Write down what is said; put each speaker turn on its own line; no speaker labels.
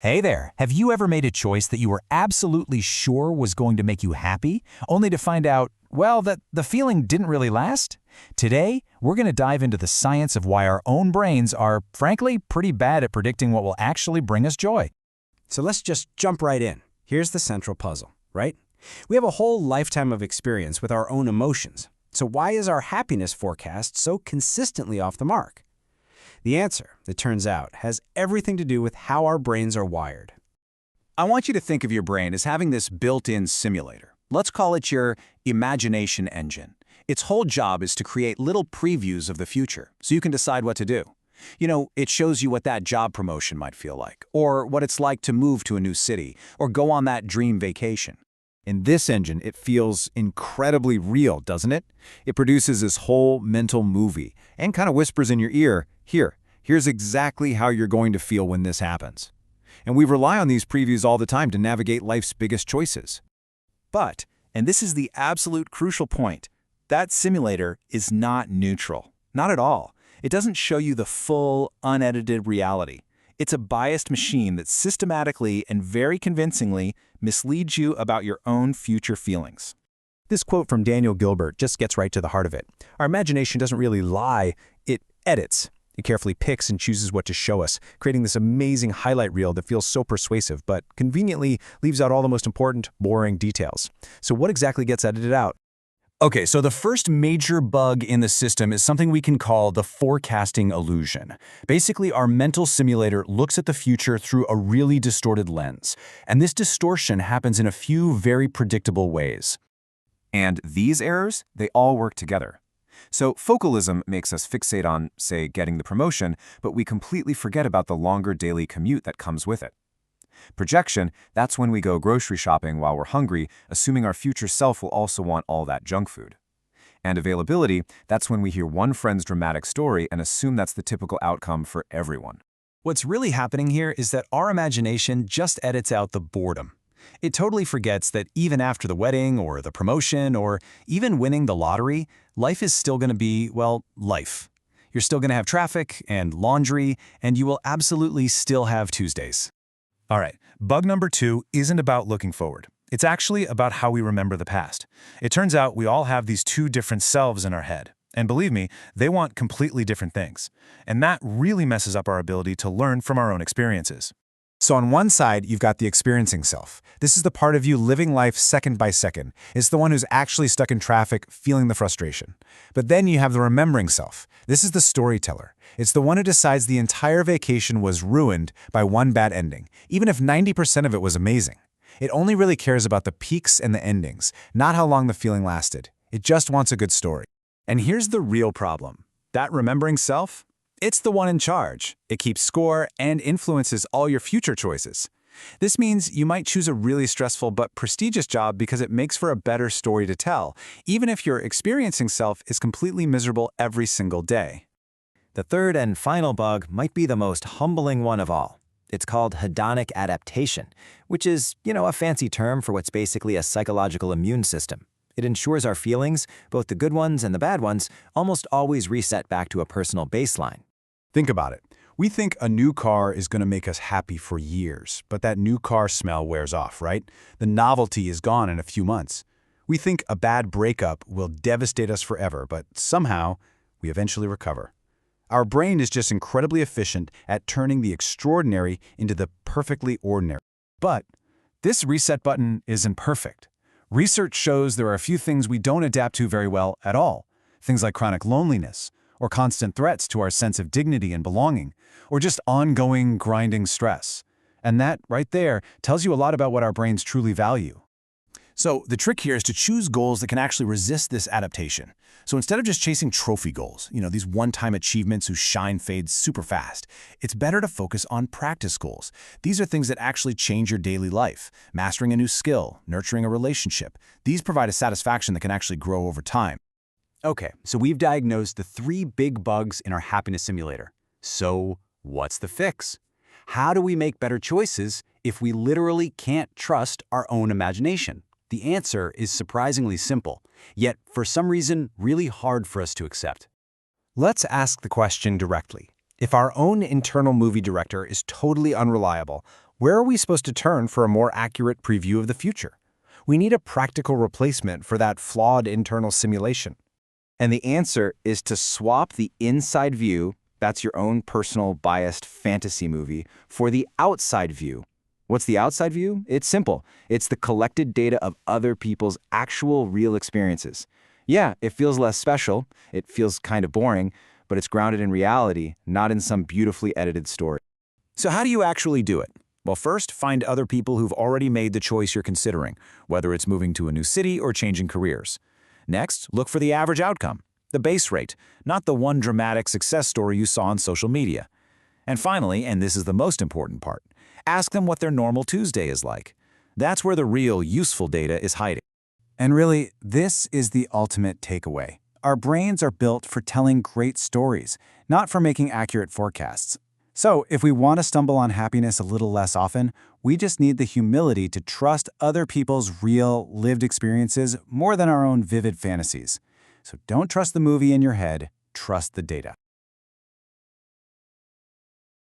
Hey there, have you ever made a choice that you were absolutely sure was going to make you happy, only to find out, well, that the feeling didn't really last? Today, we're going to dive into the science of why our own brains are, frankly, pretty bad at predicting what will actually bring us joy.
So let's just jump right in. Here's the central puzzle, right? We have a whole lifetime of experience with our own emotions. So why is our happiness forecast so consistently off the mark? The answer, it turns out, has everything to do with how our brains are wired.
I want you to think of your brain as having this built-in simulator. Let's call it your imagination engine. Its whole job is to create little previews of the future, so you can decide what to do. It shows you what that job promotion might feel like, or what it's like to move to a new city, or go on that dream vacation.
In this engine, it feels incredibly real, doesn't it? It produces this whole mental movie and kind of whispers in your ear, here's exactly how you're going to feel when this happens. And we rely on these previews all the time to navigate life's biggest choices.
But, and this is the absolute crucial point, that simulator is not neutral. Not at all. It doesn't show you the full, unedited reality. It's a biased machine that systematically and very convincingly misleads you about your own future feelings.
This quote from Daniel Gilbert just gets right to the heart of it. Our imagination doesn't really lie, it edits. It carefully picks and chooses what to show us, creating this amazing highlight reel that feels so persuasive, but conveniently leaves out all the most important, boring details. So what exactly gets edited out?
Okay, so the first major bug in the system is something we can call the forecasting illusion. Basically, our mental simulator looks at the future through a really distorted lens, and this distortion happens in a few very predictable ways.
And these errors, they all work together. So focalism makes us fixate on, say, getting the promotion, but we completely forget about the longer daily commute that comes with it. Projection, that's when we go grocery shopping while we're hungry, assuming our future self will also want all that junk food. And availability, that's when we hear one friend's dramatic story and assume that's the typical outcome for everyone.
What's really happening here is that our imagination just edits out the boredom. It totally forgets that even after the wedding or the promotion or even winning the lottery, life is still going to be, well, life. You're still going to have traffic and laundry, and you will absolutely still have Tuesdays. All right, bug number 2 isn't about looking forward. It's actually about how we remember the past. It turns out we all have these two different selves in our head. And believe me, they want completely different things. And that really messes up our ability to learn from our own experiences.
So on one side, you've got the experiencing self. This is the part of you living life second by second. It's the one who's actually stuck in traffic, feeling the frustration. But then you have the remembering self. This is the storyteller. It's the one who decides the entire vacation was ruined by one bad ending, even if 90% of it was amazing. It only really cares about the peaks and the endings, not how long the feeling lasted. It just wants a good story.
And here's the real problem. That remembering self? It's the one in charge. It keeps score and influences all your future choices. This means you might choose a really stressful but prestigious job because it makes for a better story to tell, even if your experiencing self is completely miserable every single day.
The third and final bug might be the most humbling one of all. It's called hedonic adaptation, which is, a fancy term for what's basically a psychological immune system. It ensures our feelings, both the good ones and the bad ones, almost always reset back to a personal baseline.
Think about it. We think a new car is going to make us happy for years, but that new car smell wears off, right? The novelty is gone in a few months. We think a bad breakup will devastate us forever, but somehow we eventually recover. Our brain is just incredibly efficient at turning the extraordinary into the perfectly ordinary.
But this reset button isn't perfect. Research shows there are a few things we don't adapt to very well at all. Things like chronic loneliness, or constant threats to our sense of dignity and belonging, or just ongoing grinding stress. And that, right there, tells you a lot about what our brains truly value. So the trick here is to choose goals that can actually resist this adaptation. So instead of just chasing trophy goals, these one-time achievements whose shine fades super fast, it's better to focus on practice goals. These are things that actually change your daily life. Mastering a new skill, nurturing a relationship. These provide a satisfaction that can actually grow over time. Okay, so we've diagnosed the 3 big bugs in our happiness simulator. So what's the fix? How do we make better choices if we literally can't trust our own imagination? The answer is surprisingly simple, yet for some reason really hard for us to accept.
Let's ask the question directly. If our own internal movie director is totally unreliable, Where are we supposed to turn for a more accurate preview of the future? We need a practical replacement for that flawed internal simulation.
And the answer is to swap the inside view, that's your own personal biased fantasy movie, for the outside view. What's the outside view? It's simple. It's the collected data of other people's actual real experiences. Yeah, it feels less special, it feels kind of boring, but it's grounded in reality, not in some beautifully edited story.
So how do you actually do it? Well, first, find other people who've already made the choice you're considering, whether it's moving to a new city or changing careers. Next, look for the average outcome, the base rate, not the one dramatic success story you saw on social media. And finally, and this is the most important part, ask them what their normal Tuesday is like. That's where the real, useful data is hiding.
And really, this is the ultimate takeaway. Our brains are built for telling great stories, not for making accurate forecasts. So, if we want to stumble on happiness a little less often, we just need the humility to trust other people's real, lived experiences more than our own vivid fantasies. So don't trust the movie in your head, trust the data.